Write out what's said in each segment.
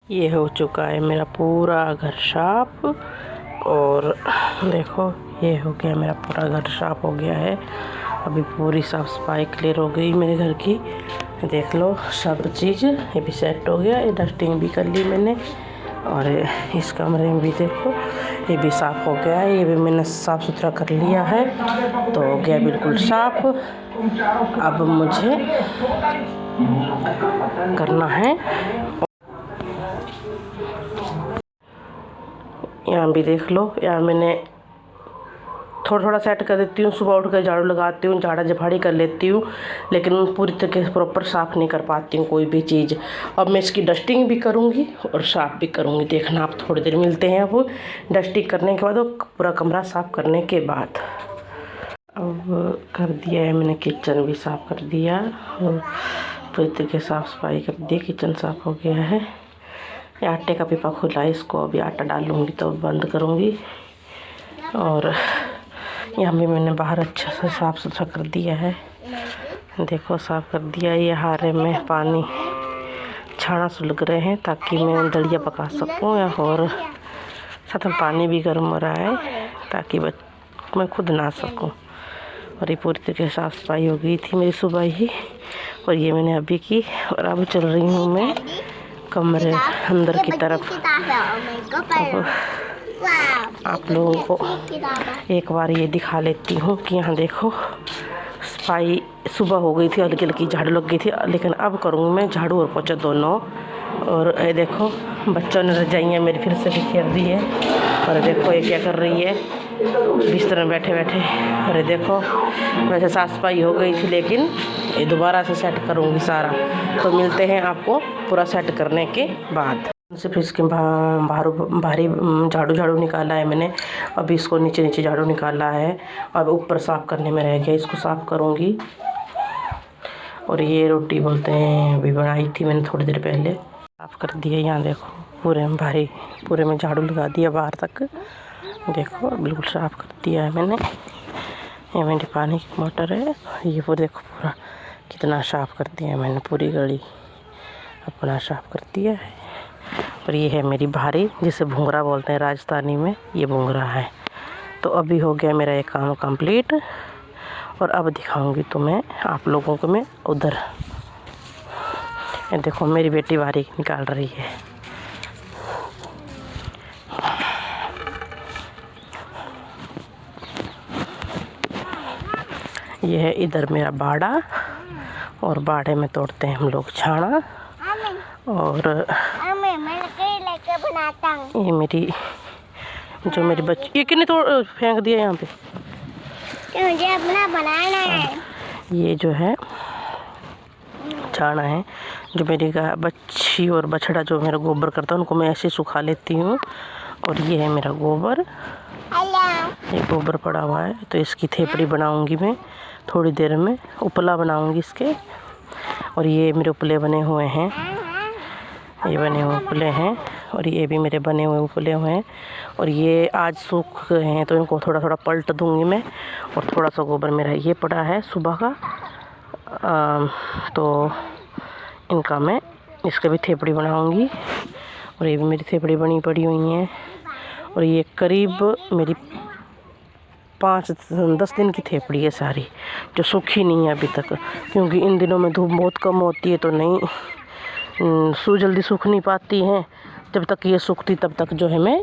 ये हो चुका है मेरा पूरा घर साफ। और देखो ये हो गया मेरा पूरा घर साफ हो गया है। अभी पूरी साफ सफाई क्लियर हो गई मेरे घर की। देख लो सब चीज़ ये भी सेट हो गया। ये डस्टिंग भी कर ली मैंने। और इस कमरे में भी देखो ये भी साफ़ हो गया है। ये भी मैंने साफ़ सुथरा कर लिया है तो हो गया बिल्कुल साफ़। अब मुझे करना है, यहाँ भी देख लो, यहाँ मैंने थोड़ा थोड़ा सेट कर देती हूँ। सुबह उठ कर झाड़ू लगाती हूँ, झाड़ा झपाड़ी कर लेती हूँ, लेकिन पूरी तरीके से प्रॉपर साफ़ नहीं कर पाती हूँ कोई भी चीज़। अब मैं इसकी डस्टिंग भी करूँगी और साफ़ भी करूँगी। देखना आप थोड़ी देर मिलते हैं। अब डस्टिंग करने के बाद, पूरा कमरा साफ़ करने के बाद, अब कर दिया है मैंने। किचन भी साफ़ कर दिया और पूरी तरीके से साफ़ सफाई कर दी। किचन साफ़ हो गया है। ये आटे का पीपा खुला है, इसको अभी आटा डालूँगी तो बंद करूँगी। और यहाँ भी मैंने बाहर अच्छा सा साफ़ सुथरा कर दिया है। देखो साफ़ कर दिया। ये हारे में पानी छाना सुलग रहे हैं ताकि मैं दलिया पका सकूँ, या और साथ में पानी भी गर्म हो रहा है ताकि मैं खुद ना सकूँ। और ये पूरी तरीके से साफ़ सफाई हो गई थी मेरी सुबह ही, और ये मैंने अभी की। और अब चल रही हूँ मैं कमरे अंदर की तरफ। आप लोगों को एक बार ये दिखा लेती हूँ कि यहाँ देखो सफाई सुबह हो गई थी, हल्की हल्की झाड़ू लग गई थी, लेकिन अब करूँगी मैं झाड़ू और पोछा दोनों। और ये देखो बच्चों ने रजाइयाँ मेरी फिर से बिखेर दी है। और देखो ये क्या कर रही है बिस्तर में बैठे बैठे। अरे देखो वैसे साफ सफाई हो गई थी, लेकिन ये दोबारा से सेट करूँगी सारा। तो मिलते हैं आपको पूरा सेट करने के बाद। सिर्फ इसके भारी झाड़ू निकाला है मैंने। अभी इसको नीचे नीचे झाड़ू निकाला है। अब ऊपर साफ़ करने में रह गया, इसको साफ़ करूँगी। और ये रोटी बोलते हैं अभी बनाई थी मैंने थोड़ी देर पहले, साफ़ कर दिया। यहाँ देखो पूरे में झाड़ू लगा दिया बाहर तक। देखो बिल्कुल साफ़ कर दिया है मैंने। ये मेरी पानी की मोटर है। ये वो देखो पूरा कितना साफ़ कर दिया है मैंने, पूरी गली अपना साफ़ कर दिया है। और ये है मेरी भारी, जिसे भूंगरा बोलते हैं राजस्थानी में, ये भूंगरा है। तो अभी हो गया मेरा ये काम कंप्लीट। और अब दिखाऊंगी तुम्हें आप लोगों को मैं उधर। ये देखो मेरी बेटी भारी निकाल रही है। ये है इधर मेरा बाड़ा, और बाड़े में तोड़ते हैं हम लोग छाना। और ये मेरी जो मेरी बच्ची, ये कितने तोड़ फेंक दिया यहाँ पे, मुझे अपना बनाना है। ये जो है छाना है, जो मेरी बच्ची और बछड़ा जो मेरा गोबर करता है उनको मैं ऐसे सुखा लेती हूँ। और ये है मेरा गोबर, ये गोबर पड़ा हुआ है। तो इसकी थेपड़ी बनाऊंगी मैं थोड़ी देर में, उपला बनाऊंगी इसके। और ये मेरे उपले बने हुए हैं, ये बने हुए उपले हैं। और ये भी मेरे बने हुए उपले हुए हैं। और ये आज सूख गए हैं तो इनको थोड़ा थोड़ा पलट दूंगी मैं। और थोड़ा सा गोबर मेरा ये पड़ा है सुबह का, तो इनका मैं इसका भी थेपड़ी बनाऊंगी। और ये भी मेरी थेपड़ी बनी पड़ी हुई हैं। और ये करीब मेरी 5-10 दिन की थेपड़ी है सारी, जो सूखी नहीं है अभी तक, क्योंकि इन दिनों में धूप बहुत कम होती है तो नहीं जल्दी सूख नहीं पाती हैं। जब तक ये सूखती तब तक जो है मैं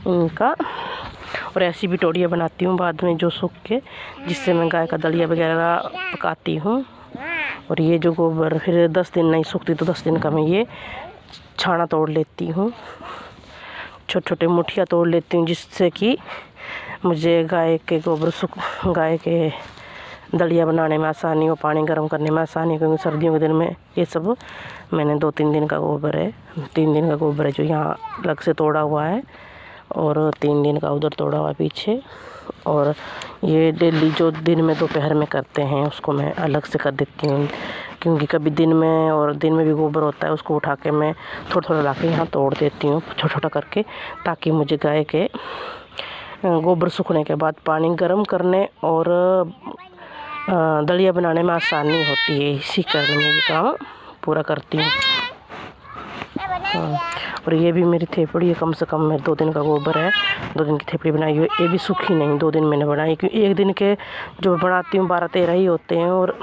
इनका, और ऐसी भी टोड़ियाँ बनाती हूँ बाद में जो सूख के, जिससे मैं गाय का दलिया वगैरह पकाती हूँ। और ये जो गोबर फिर 10 दिन नहीं सूखती तो 10 दिन का मैं ये छाना तोड़ लेती हूँ, छोटे छोटे मुठिया तोड़ लेती हूँ, जिससे कि मुझे गाय के गाय के दलिया बनाने में आसानी हो, पानी गर्म करने में आसानी हो। क्योंकि सर्दियों के दिन में ये सब मैंने 2-3 दिन का गोबर है, 3 दिन का गोबर है जो यहाँ अलग से तोड़ा हुआ है, और 3 दिन का उधर तोड़ा हुआ है पीछे। और ये डेली जो दिन में दोपहर में करते हैं उसको मैं अलग से कर देती हूँ, क्योंकि कभी दिन में भी गोबर होता है, उसको उठा के मैं थोड़ा थोड़ा ला के यहाँ तोड़ देती हूँ छोटा छोटा करके, ताकि मुझे गाय के गोबर सूखने के बाद पानी गर्म करने और दलिया बनाने में आसानी होती है। इसी कारण मैं ये काम पूरा करती हूँ। हाँ, और ये भी मेरी थेपड़ी है, कम से कम मेरे 2 दिन का गोबर है, 2 दिन की थेपड़ी बनाई हुई है। ये भी सूखी नहीं, 2 दिन मैंने बनाई, क्योंकि एक दिन के जो बनाती हूँ 12-13 ही होते हैं, और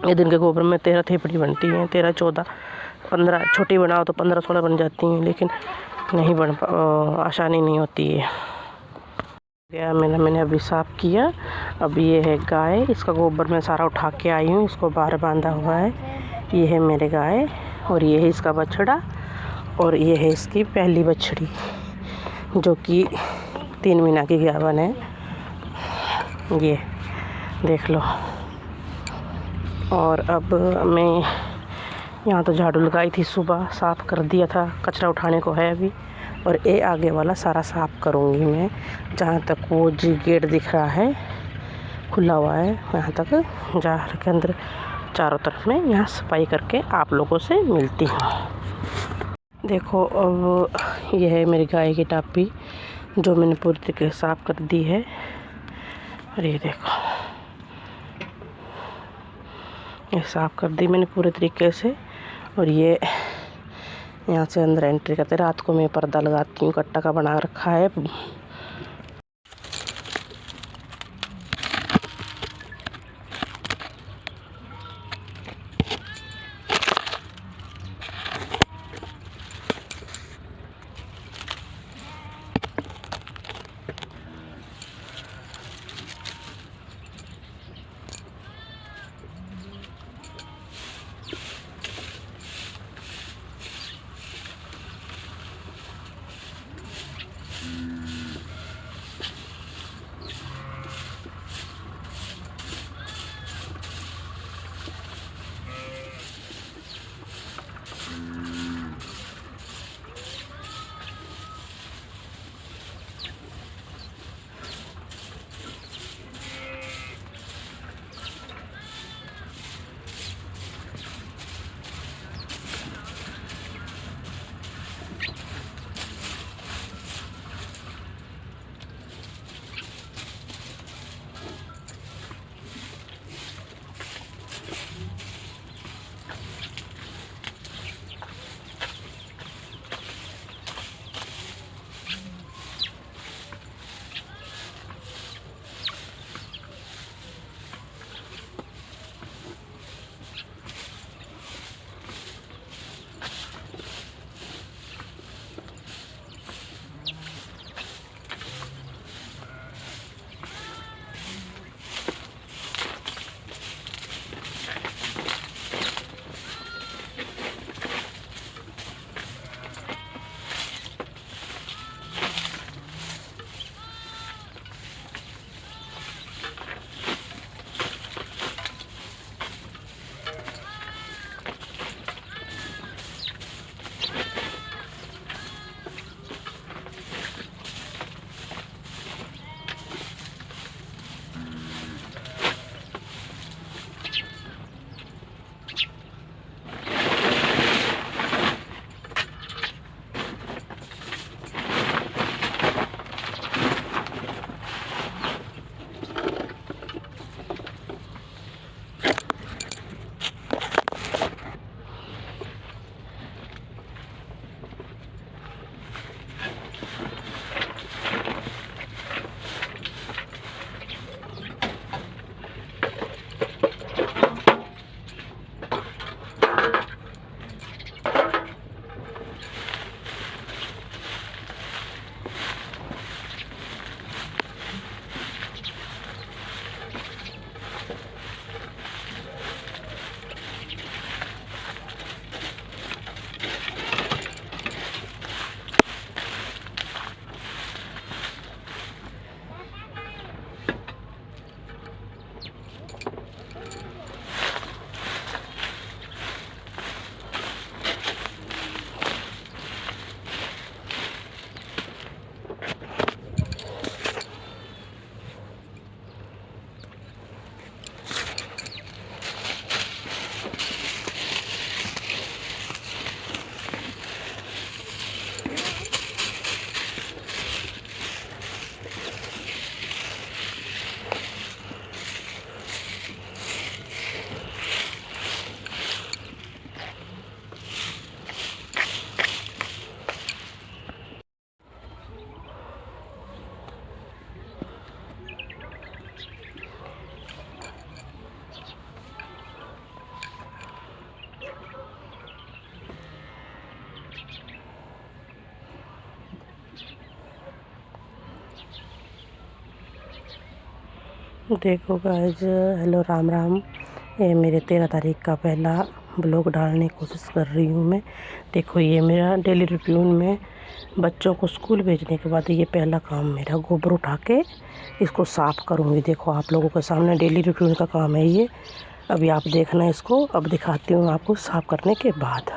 एक दिन के गोबर में 13 थेपड़ी बनती हैं, 13-14-15, छोटी बनाओ तो 15-16 बन जाती हैं, लेकिन नहीं आसानी नहीं होती है। गया मैंने अभी साफ़ किया। अब ये है गाय, इसका गोबर मैं सारा उठा के आई हूँ, इसको बाहर बांधा हुआ है। ये है मेरे गाय, और ये है इसका बछड़ा, और ये है इसकी पहली बछड़ी जो कि 3 महीना की गाभन है, ये देख लो। और अब मैं यहाँ तो झाड़ू लगाई थी, सुबह साफ़ कर दिया था, कचरा उठाने को है अभी, और ये आगे वाला सारा साफ़ करूँगी मैं। जहाँ तक वो जी गेट दिख रहा है खुला हुआ है, यहाँ तक जार के अंदर चारों तरफ में यहाँ सफाई करके आप लोगों से मिलती हूँ। देखो अब यह है मेरी गाय की टापी जो मैंने पूरी तरीके से साफ़ कर दी है। और ये देखो, ये साफ़ कर दी मैंने पूरे तरीके से। और ये यहाँ से अंदर एंट्री करते, रात को मैं पर्दा लगाती हूँ, कट्टा का बना रखा है। देखो गाइज, हेलो राम राम। ये मेरे 13 तारीख का पहला ब्लॉग डालने की कोशिश कर रही हूँ मैं। देखो ये मेरा डेली रूटीन में बच्चों को स्कूल भेजने के बाद ये पहला काम मेरा, गोबर उठा के इसको साफ़ करूँगी। देखो आप लोगों के सामने डेली रूटीन का काम है ये। अभी आप देखना इसको, अब दिखाती हूँ आपको साफ़ करने के बाद।